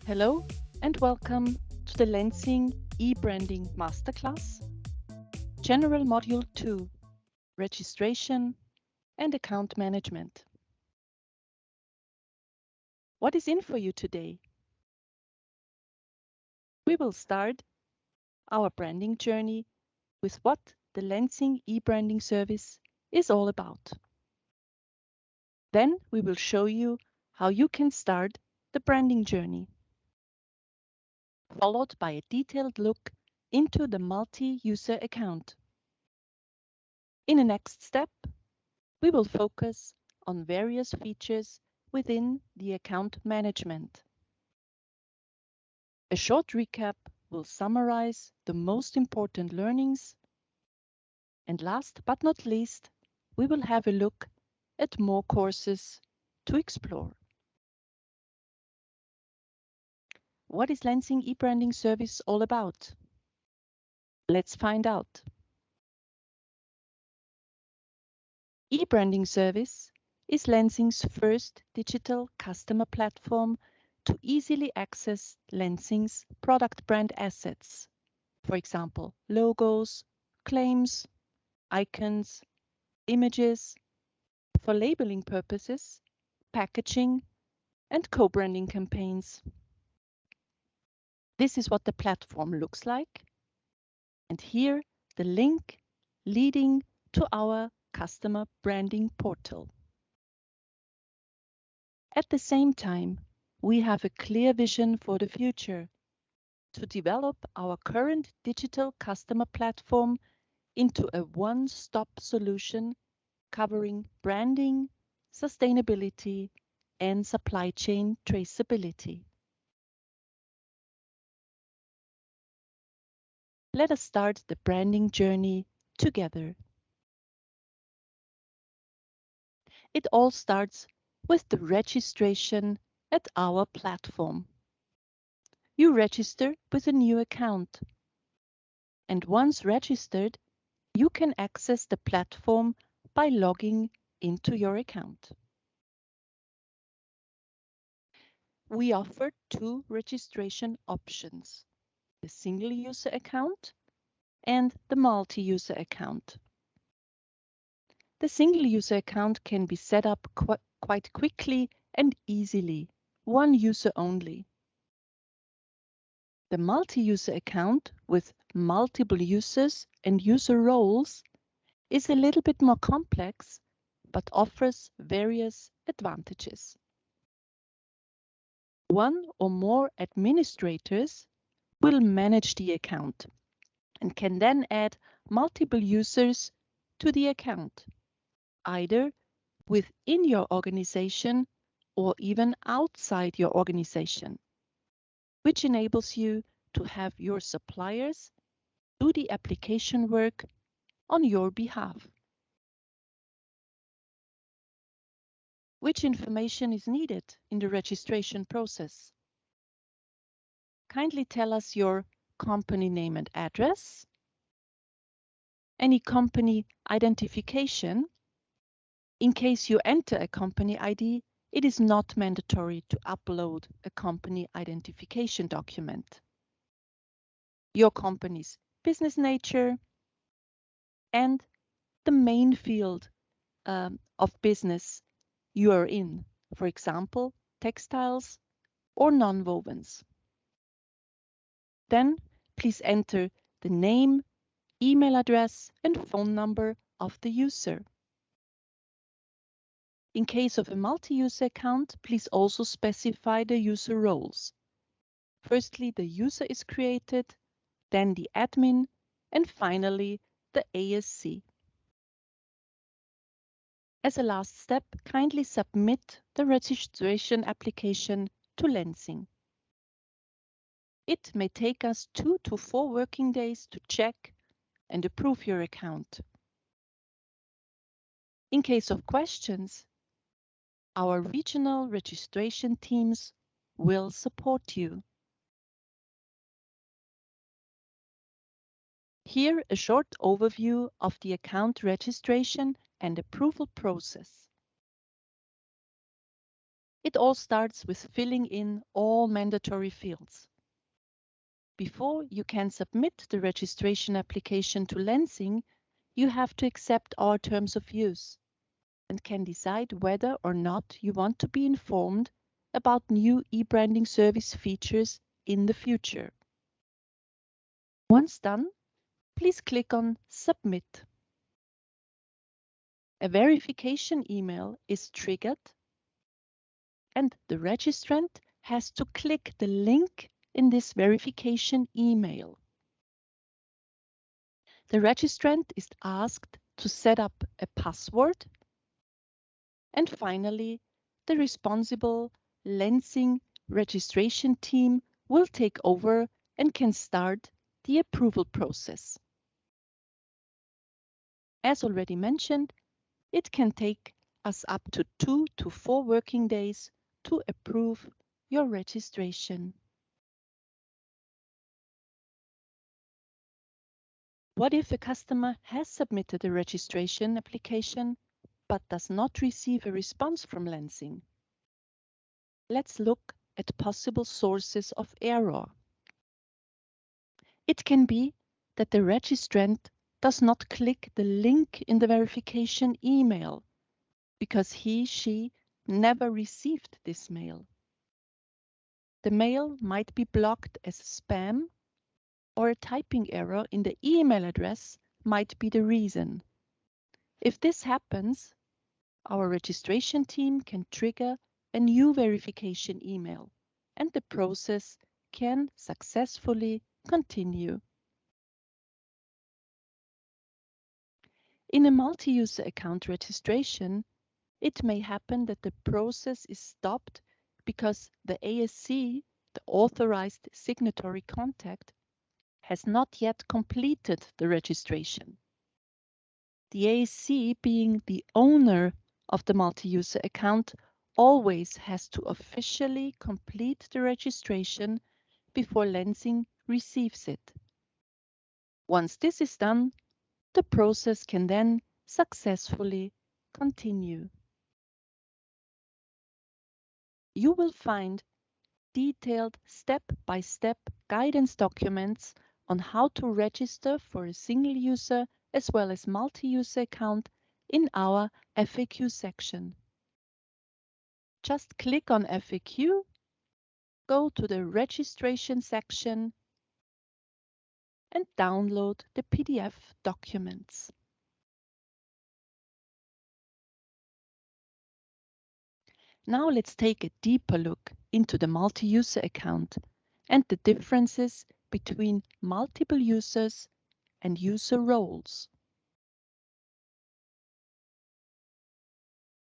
Hello and welcome to the Lenzing e-branding Masterclass, General Module 2, Registration and Account Management. What is in for you today? We will start our branding journey with what the Lenzing e-branding service is all about. Then we will show you how you can start the branding journey, followed by a detailed look into the multi-user account. In the next step, we will focus on various features within the account management. A short recap will summarize the most important learnings. And last but not least, we will have a look at more courses to explore. What is Lenzing e-branding service all about? Let's find out. E-branding service is Lenzing's first digital customer platform to easily access Lenzing's product brand assets. For example, logos, claims, icons, images, for labeling purposes, packaging, and co-branding campaigns. This is what the platform looks like. And here, the link leading to our customer branding portal. At the same time, we have a clear vision for the future to develop our current digital customer platform into a one-stop solution covering branding, sustainability, and supply chain traceability. Let us start the branding journey together. It all starts with the registration at our platform. You register with a new account, and once registered, you can access the platform by logging into your account. We offer two registration options, the single-user account and the multi-user account. The single-user account can be set up quite quickly and easily, one user only. The multi-user account with multiple users and user roles is a little bit more complex, but offers various advantages. One or more administrators will manage the account and can then add multiple users to the account, either within your organization or even outside your organization, which enables you to have your suppliers do the application work on your behalf. Which information is needed in the registration process? Kindly tell us your company name and address, any company identification. In case you enter a company ID, it is not mandatory to upload a company identification document. Your company's business nature and the main field of business you are in, for example, textiles or nonwovens. Then please enter the name, email address, and phone number of the user. In case of a multi-user account, please also specify the user roles. Firstly, the user is created, then the admin, and finally the ASC. As a last step, kindly submit the registration application to Lenzing. It may take us 2 to 4 working days to check and approve your account. In case of questions, our regional registration teams will support you. Here, a short overview of the account registration and approval process. It all starts with filling in all mandatory fields. Before you can submit the registration application to Lenzing, you have to accept our terms of use and can decide whether or not you want to be informed about new e-branding service features in the future. Once done, please click on Submit. A verification email is triggered and the registrant has to click the link in this verification email. The registrant is asked to set up a password, and finally, the responsible Lenzing registration team will take over and can start the approval process. As already mentioned, it can take us up to 2 to 4 working days to approve your registration. What if a customer has submitted a registration application but does not receive a response from Lenzing? Let's look at possible sources of error. It can be that the registrant does not click the link in the verification email because she never received this mail. The mail might be blocked as spam, or a typing error in the email address might be the reason. If this happens, our registration team can trigger a new verification email, and the process can successfully continue. In a multi-user account registration, it may happen that the process is stopped because the ASC, the authorized signatory contact, has not yet completed the registration. The ASC, being the owner of the multi-user account, always has to officially complete the registration before Lenzing receives it. Once this is done, the process can then successfully continue. You will find detailed step-by-step guidance documents on how to register for a single user as well as multi-user account in our FAQ section. Just click on FAQ, go to the registration section and download the PDF documents. Now let's take a deeper look into the multi-user account and the differences between multiple users and user roles.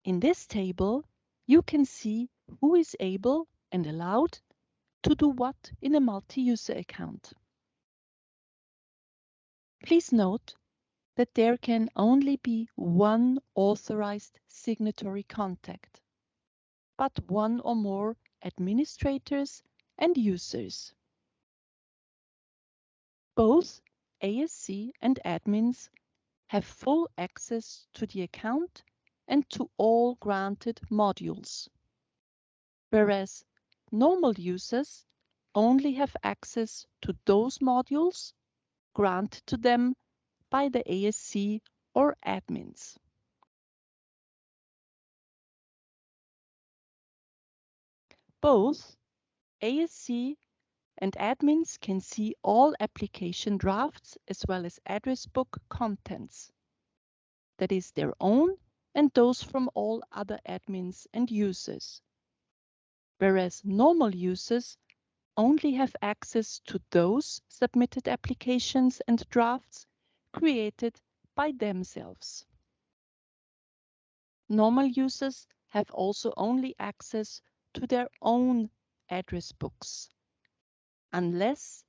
In this table, you can see who is able and allowed to do what in a multi-user account. Please note that there can only be one authorized signatory contact, but one or more administrators and users. Both ASC and admins have full access to the account and to all granted modules, whereas normal users only have access to those modules granted to them by the ASC or admins. Both ASC and admins can see all application drafts as well as address book contents, that is their own and those from all other admins and users, whereas normal users only have access to those submitted applications and drafts created by themselves. Normal users have also only access to their own address books, unless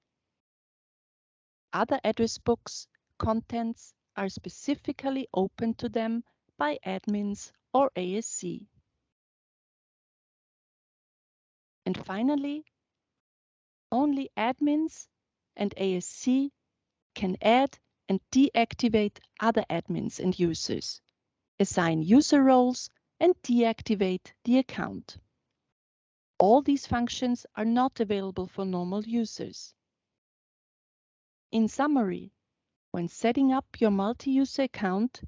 other address books contents are specifically open to them by admins or ASC. And finally, only admins and ASC can add and deactivate other admins and users, assign user roles, and deactivate the account. All these functions are not available for normal users. In summary, when setting up your multi-user account,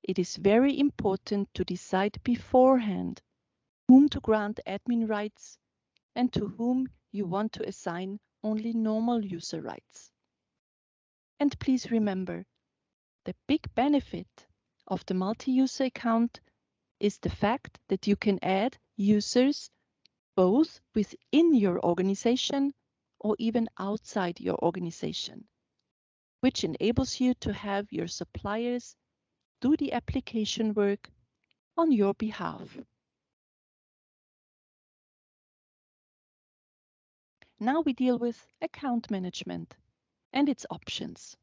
it is very important to decide beforehand whom to grant admin rights and to whom you want to assign only normal user rights. And please remember, the big benefit of the multi-user account is the fact that you can add users both within your organization or even outside your organization, which enables you to have your suppliers do the application work on your behalf. Now we deal with account management and its options.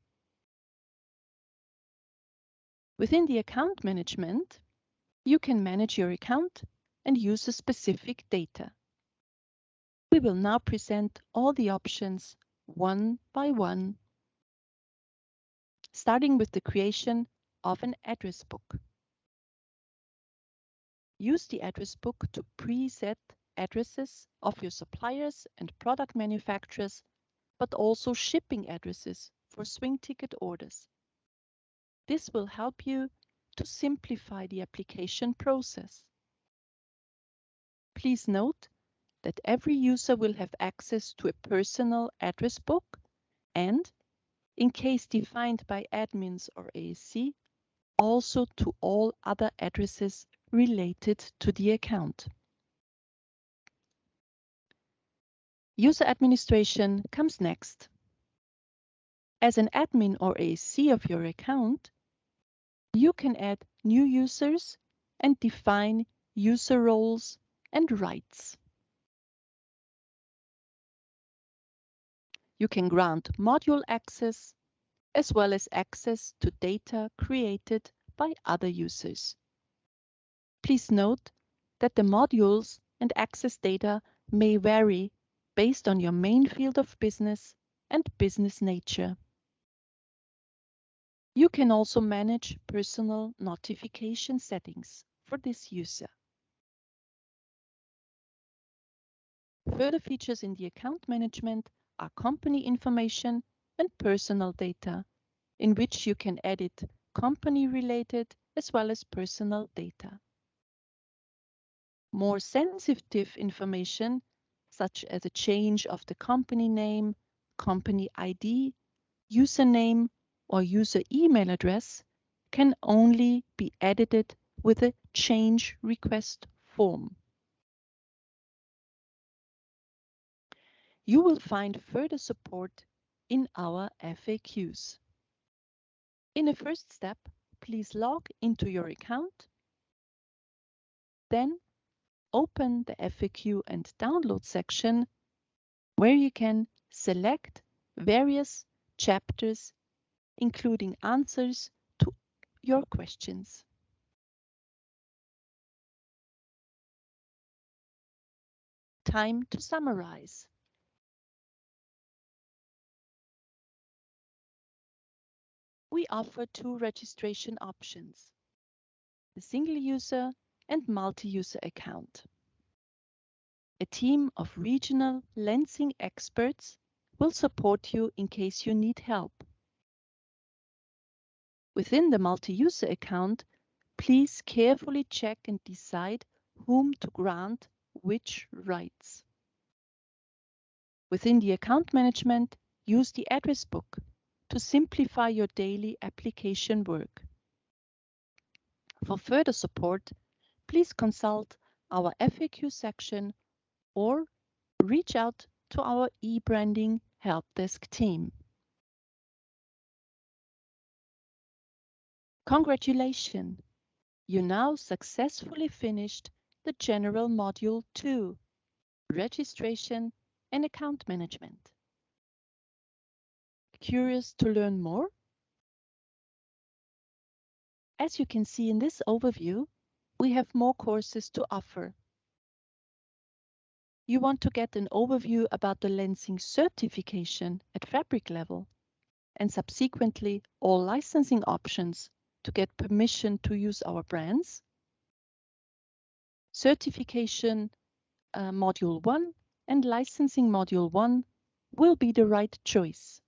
Within the account management, you can manage your account and use a specific data. We will now present all the options one by one, starting with the creation of an address book. Use the address book to preset addresses of your suppliers and product manufacturers, but also shipping addresses for swing ticket orders. This will help you to simplify the application process. Please note that every user will have access to a personal address book and, in case defined by admins or ASC, also to all other addresses related to the account. User administration comes next. As an admin or ASC of your account, you can add new users and define user roles and rights. You can grant module access as well as access to data created by other users. Please note that the modules and access data may vary based on your main field of business and business nature. You can also manage personal notification settings for this user. Further features in the account management are company information and personal data, in which you can edit company-related as well as personal data. More sensitive information, such as a change of the company name, company ID, username, or user email address, can only be edited with a change request form. You will find further support in our FAQs. In a first step, please log into your account, then open the FAQ and download section where you can select various chapters, including answers to your questions. Time to summarize. We offer two registration options, the single user and multi-user account. A team of regional Lenzing experts will support you in case you need help. Within the multi-user account, please carefully check and decide whom to grant which rights. Within the account management, use the address book to simplify your daily application work. For further support, please consult our FAQ section or reach out to our e-branding help desk team. Congratulations! You now successfully finished the General Module 2, Registration and Account Management. Curious to learn more? As you can see in this overview, we have more courses to offer. You want to get an overview about the Lenzing certification at fabric level and subsequently all licensing options to get permission to use our brands? Certification Module 1 and Licensing Module 1 will be the right choice.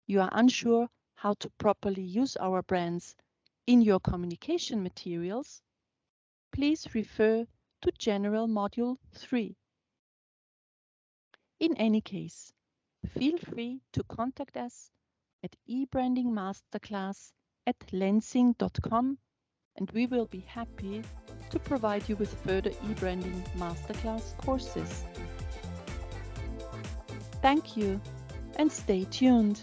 You are unsure how to properly use our brands in your communication materials? Please refer to General Module 3. In any case, feel free to contact us at ebrandingmasterclass@lenzing.com, and we will be happy to provide you with further eBranding Masterclass courses. Thank you and stay tuned.